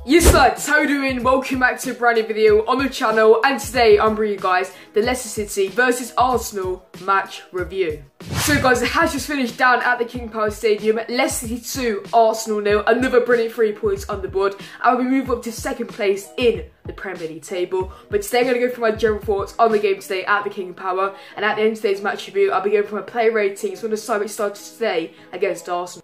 Yes lads, how you doing? Welcome back to a brand new video on the channel, and today I'm bringing you guys the Leicester City versus Arsenal match review. So guys, it has just finished down at the King Power Stadium. Leicester City 2, Arsenal 0, another brilliant 3 points on the board, and we move up to second place in the Premier League table. But today I'm going to go through my general thoughts on the game today at the King Power, and at the end of today's match review I'll be going for my player ratings from the side which started today against Arsenal.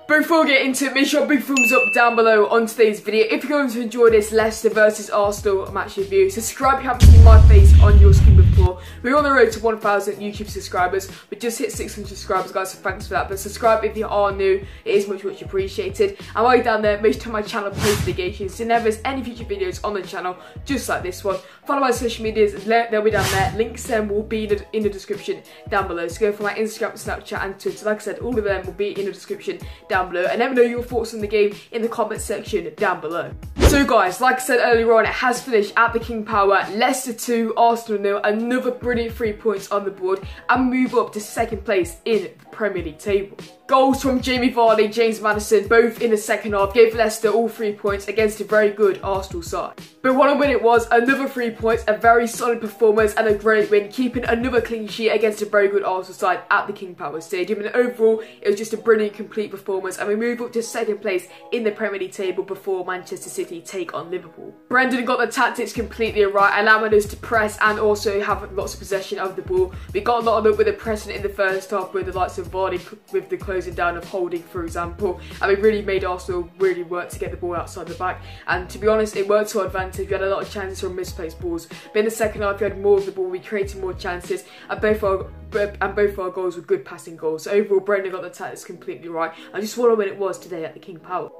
But before we get into it, make sure a big thumbs up down below on today's video if you're going to enjoy this Leicester versus Arsenal match review. Subscribe if you haven't seen my face on your screen before. We're on the road to 1,000 YouTube subscribers. We just hit 600 subscribers, guys, so thanks for that. But subscribe if you are new, it is much appreciated. And while you're down there, make sure to turn my channel post notifications so never miss any future videos on the channel, just like this one. Follow my social medias, they'll be down there. Links to them will be in the description down below. So go for my Instagram, Snapchat and Twitter. Like I said, all of them will be in the description down below. And let me know your thoughts on the game in the comment section down below. So guys, like I said earlier on, it has finished at the King Power. Leicester 2, Arsenal 0, another brilliant 3 points on the board, and move up to second place in the Premier League table. Goals from Jamie Vardy, James Maddison, both in the second half, gave Leicester all 3 points against a very good Arsenal side. But what a win it was, another 3 points, a very solid performance and a great win, keeping another clean sheet against a very good Arsenal side at the King Power Stadium. And overall, it was just a brilliant, complete performance, and we move up to second place in the Premier League table before Manchester City take on Liverpool. Brendan got the tactics completely right, allowing us to press and also have lots of possession of the ball. We got a lot of luck with the pressing in the first half with the likes of Vardy with the closing down of Holding, for example, and we really made Arsenal really work to get the ball outside the back. And to be honest, it worked to our advantage. We had a lot of chances from misplaced balls, but in the second half we had more of the ball, we created more chances, and both our goals were good passing goals. So overall, Brendan got the tactics completely right. I just wonder when it was today at the King Power.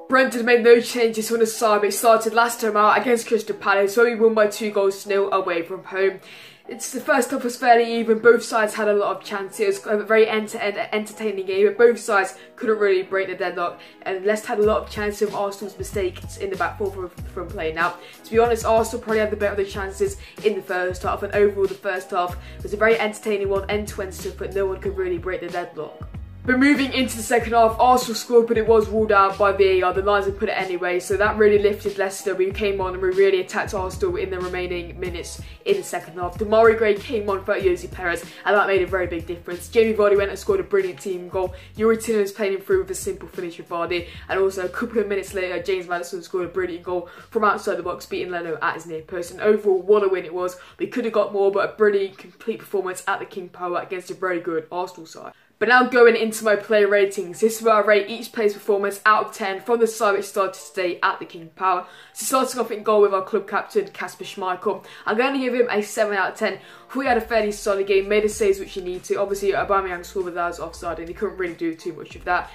Brendan made no changes from the side, but it started last time out against Crystal Palace, where we won by 2-0 away from home. The first half was fairly even, both sides had a lot of chances. It was a very end-to-end entertaining game, but both sides couldn't really break the deadlock, and Leicester had a lot of chances from Arsenal's mistakes in the back four from playing out. To be honest, Arsenal probably had the better of the chances in the first half, and overall the first half was a very entertaining one, end-to-end stuff, but no one could really break the deadlock. But moving into the second half, Arsenal scored, but it was ruled out by VAR. The linesman put it anyway, so that really lifted Leicester. We came on and we really attacked Arsenal in the remaining minutes in the second half. Demarai Gray came on for Jose Perez, and that made a very big difference. Jamie Vardy went and scored a brilliant team goal. Yuri Tillemans playing him through with a simple finish with Vardy, and also a couple of minutes later, James Maddison scored a brilliant goal from outside the box, beating Leno at his near post. And overall, what a win it was. We could have got more, but a brilliant, complete performance at the King Power against a very good Arsenal side. But now going into my player ratings, this is where I rate each player's performance out of 10 from the side which started today at the King Power. So starting off in goal with our club captain, Kasper Schmeichel, I'm going to give him a 7 out of 10. He had a fairly solid game, made the saves which he needed to. Obviously, Aubameyang scored with that offside and he couldn't really do too much of that.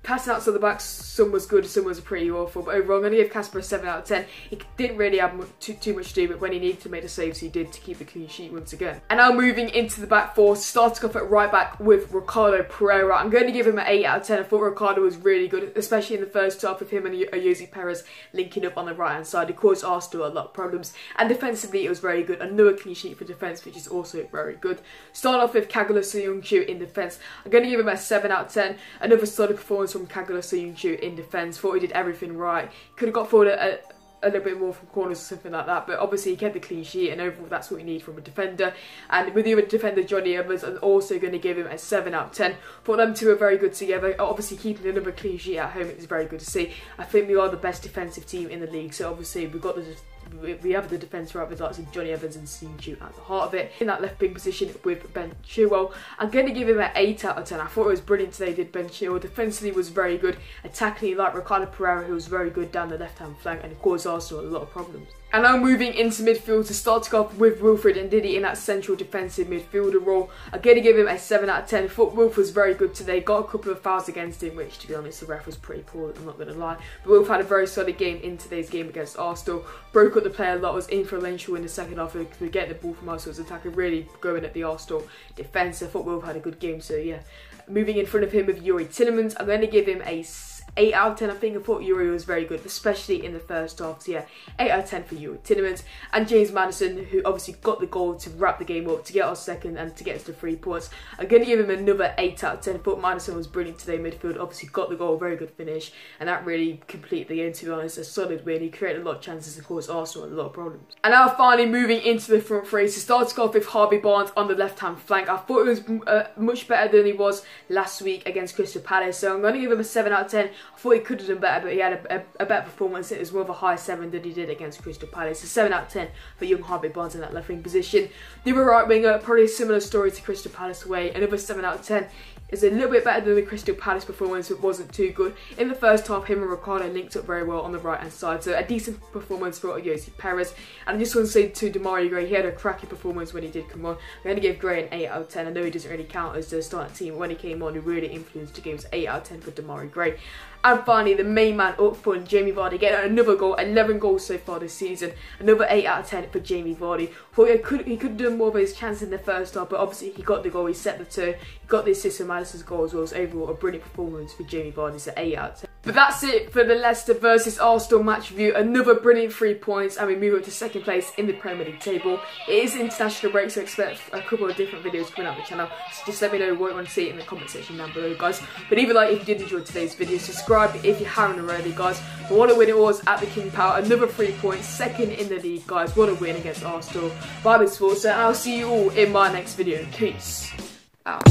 Passing outside the back, some was good, some was pretty awful, but overall I'm going to give Kasper a 7 out of 10. He didn't really have too much to do, but when he needed to make the saves he did to keep the clean sheet once again. And now moving into the back four, starting off at right back with Ricardo Pereira, I'm going to give him an 8 out of 10. I thought Ricardo was really good, especially in the first half with him and Jose Perez linking up on the right hand side. It caused Arsenal a lot of problems, and defensively it was very good. Another clean sheet for defence, which is also very good. Starting off with Kagawa Soyuncu in defence, I'm going to give him a 7 out of 10. Another solid performance from Kagawa Soyuncu in defence. Thought he did everything right. Could have got forward a little bit more from corners or something like that, but obviously he kept the clean sheet, and overall that's what you need from a defender. And with the other defender, Johnny Evans, I'm also going to give him a 7 out of 10. Thought them two are very good together. Obviously keeping another clean sheet at home is very good to see. I think we are the best defensive team in the league, so obviously we have the defence right with the likes of Johnny Evans and Soyuncu at the heart of it. In that left wing position with Ben Chilwell, I'm going to give him an 8 out of 10. I thought it was brilliant today, did Ben Chilwell. Defensively was very good. Attacking like Ricardo Pereira, who was very good down the left hand flank, and it caused Arsenal a lot of problems. And now moving into midfield, to start off with Wilfred and Ndidi in that central defensive midfielder role. I'm going to give him a 7 out of 10. I thought Wilf was very good today. Got a couple of fouls against him, which to be honest the ref was pretty poor, I'm not going to lie. But Wilf had a very solid game in today's game against Arsenal. Broke up the play a lot, was influential in the second half to get the ball from Arsenal's attack and really going at the Arsenal defence. I thought Wilf had a good game, so yeah. Moving in front of him with Yuri Tillemans, I'm going to give him a 8 out of 10. I think I thought Yuri was very good, especially in the first half. So yeah, 8 out of 10 for Yuri Tielemans. And James Maddison, who obviously got the goal to wrap the game up, to get our second and to get us to 3 points. I'm going to give him another 8 out of 10. I thought Maddison was brilliant today midfield, obviously got the goal, very good finish, and that really completed the game, to be honest. A solid win. He created a lot of chances and caused Arsenal a lot of problems. And now finally moving into the front three. So starting off with Harvey Barnes on the left-hand flank. I thought it was much better than he was last week against Crystal Palace, so I'm going to give him a 7 out of 10. I thought he could have done better, but he had a better performance. It was more of a high 7 than he did against Crystal Palace. So 7 out of 10 for young Harvey Barnes in that left wing position. The other right winger, probably a similar story to Crystal Palace away. Another 7 out of 10. Is a little bit better than the Crystal Palace performance. It wasn't too good. In the first half, him and Ricardo linked up very well on the right-hand side. So a decent performance for Jose Perez. And I just want to say to Demarai Gray, he had a cracking performance when he did come on. I'm going to give Gray an 8 out of 10. I know he doesn't really count as the starting team, but when he came on, he really influenced the game. So 8 out of 10 for Demarai Gray. And finally, the main man up front, Jamie Vardy, getting another goal, 11 goals so far this season. Another 8 out of 10 for Jamie Vardy. Thought he could have done more of his chances in the first half, but obviously he got the goal, he set the 2, he got the assist for Maddison's goal as well. So overall, a brilliant performance for Jamie Vardy, so 8 out of 10. But that's it for the Leicester versus Arsenal match review. Another brilliant 3 points, and we move up to second place in the Premier League table. It is international break, so expect a couple of different videos coming out on the channel. So just let me know what you want to see in the comment section down below, guys. But leave a like if you did enjoy today's video. Subscribe if you haven't already, guys. But what a win it was at the King Power. Another 3 points, second in the league, guys. What a win against Arsenal. Bye, SPORTSA, and I'll see you all in my next video. Peace out.